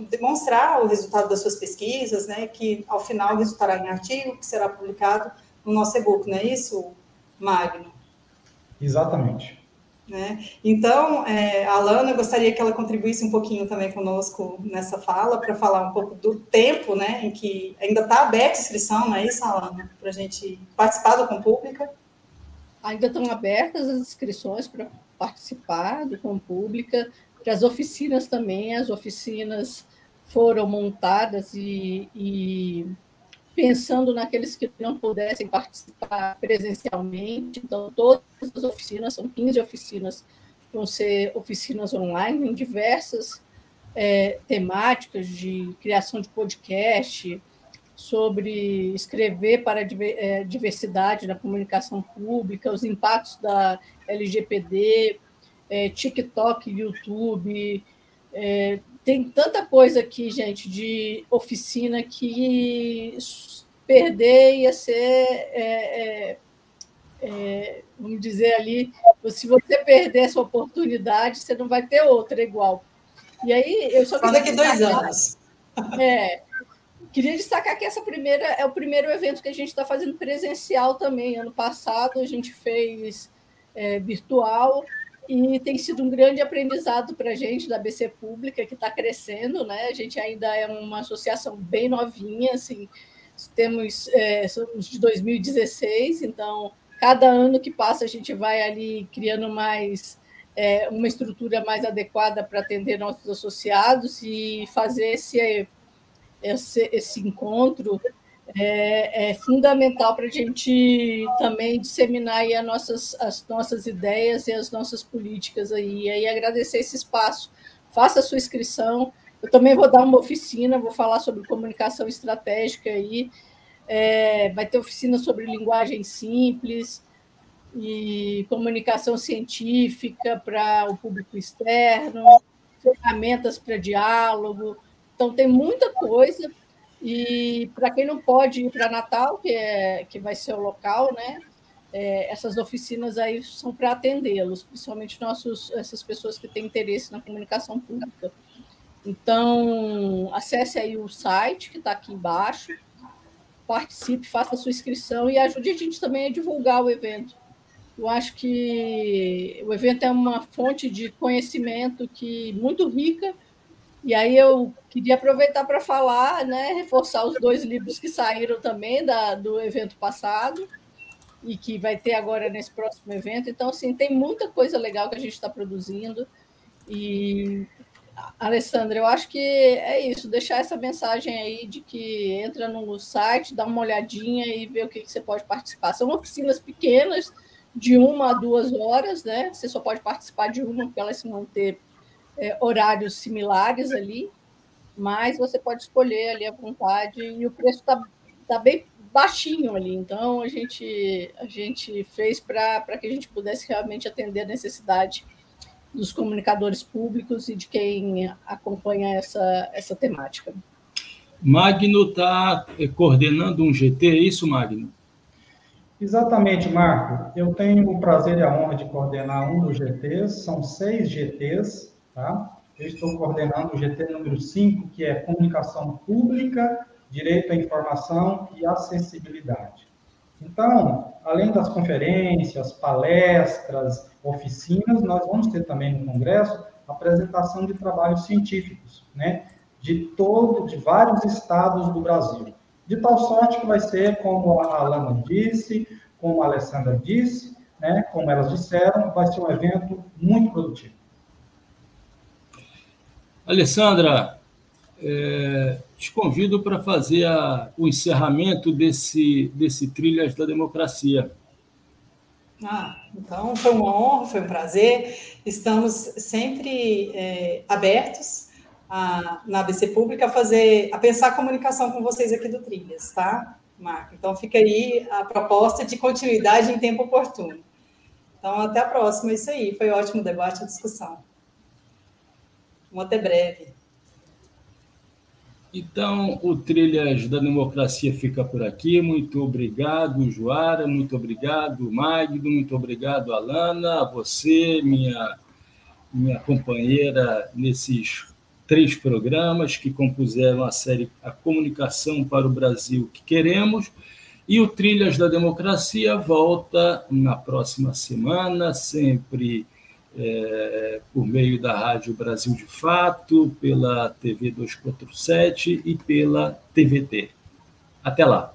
demonstrar o resultado das suas pesquisas, né, que ao final resultará em artigo que será publicado no nosso e-book, não é isso, Magno? Exatamente. Né? Então, a Alana, eu gostaria que ela contribuísse um pouquinho também conosco nessa fala, para falar um pouco do tempo, né, em que ainda está aberta a inscrição, não é isso, Alana? Para a gente participar do Compública. Ainda estão abertas as inscrições para participar do Compública, para as oficinas também. As oficinas foram montadas e pensando naqueles que não pudessem participar presencialmente. Então, todas as oficinas, são 15 oficinas, vão ser oficinas online em diversas temáticas de criação de podcast, sobre escrever para a diversidade na comunicação pública, os impactos da LGPD, TikTok, YouTube. Tem tanta coisa aqui, gente, de oficina que perder ia ser, vamos dizer ali, se você perder essa oportunidade, você não vai ter outra igual. E aí, eu só daqui 2 anos. Queria destacar que essa é o primeiro evento que a gente está fazendo presencial também. Ano passado a gente fez virtual e tem sido um grande aprendizado para a gente da BC Pública, que está crescendo, né? A gente ainda é uma associação bem novinha, assim, somos de 2016, então cada ano que passa a gente vai ali criando mais uma estrutura mais adequada para atender nossos associados e fazer esse encontro é fundamental para a gente também disseminar aí as nossas ideias e as nossas políticas aí. E aí agradecer esse espaço. Faça a sua inscrição. Eu também vou dar uma oficina, vou falar sobre comunicação estratégica aí. Vai ter oficina sobre linguagem simples e comunicação científica para o público externo, ferramentas para diálogo. Então, tem muita coisa, e para quem não pode ir para Natal, que vai ser o local, né, essas oficinas aí são para atendê-los, principalmente essas pessoas que têm interesse na comunicação pública. Então, acesse aí o site que está aqui embaixo, participe, faça a sua inscrição e ajude a gente também a divulgar o evento. Eu acho que o evento é uma fonte de conhecimento muito rica. E aí eu queria aproveitar para falar, né, reforçar os 2 livros que saíram também do evento passado e que vai ter agora nesse próximo evento. Então, assim, tem muita coisa legal que a gente está produzindo. E, Alessandra, eu acho que é isso, deixar essa mensagem aí de que entra no site, dá uma olhadinha e vê o que você pode participar. São oficinas pequenas, de 1 a 2 horas, né? Você só pode participar de uma, porque elas vão ter horários similares ali, mas você pode escolher ali à vontade, e o preço está bem, baixinho ali. Então, a gente fez para que a gente pudesse realmente atender a necessidade dos comunicadores públicos e de quem acompanha essa temática. Magno está coordenando um GT, é isso, Magno? Exatamente, Marco. Eu tenho o prazer e a honra de coordenar um dos GTs, são 6 GTs, tá? Eu estou coordenando o GT número 5, que é Comunicação Pública, Direito à Informação e Acessibilidade. Então, além das conferências, palestras, oficinas, nós vamos ter também no Congresso a apresentação de trabalhos científicos, né? De vários estados do Brasil. De tal sorte que vai ser, como a Alana disse, como a Alessandra disse, né? Como elas disseram, vai ser um evento muito produtivo. Alessandra, te convido para fazer o encerramento desse Trilhas da Democracia. Então, foi uma honra, foi um prazer. Estamos sempre abertos na ABC Pública a pensar a comunicação com vocês aqui do Trilhas, tá, Marco? Então, fica aí a proposta de continuidade em tempo oportuno. Então, até a próxima, é isso aí. Foi ótimo o debate e a discussão. Até breve. Então, o Trilhas da Democracia fica por aqui. Muito obrigado, Joara, muito obrigado, Magno, muito obrigado, Alana, a você, minha companheira nesses 3 programas que compuseram a série A Comunicação para o Brasil que Queremos. E o Trilhas da Democracia volta na próxima semana, sempre por meio da Rádio Brasil de Fato, pela TV 247 e pela TVT. Até lá!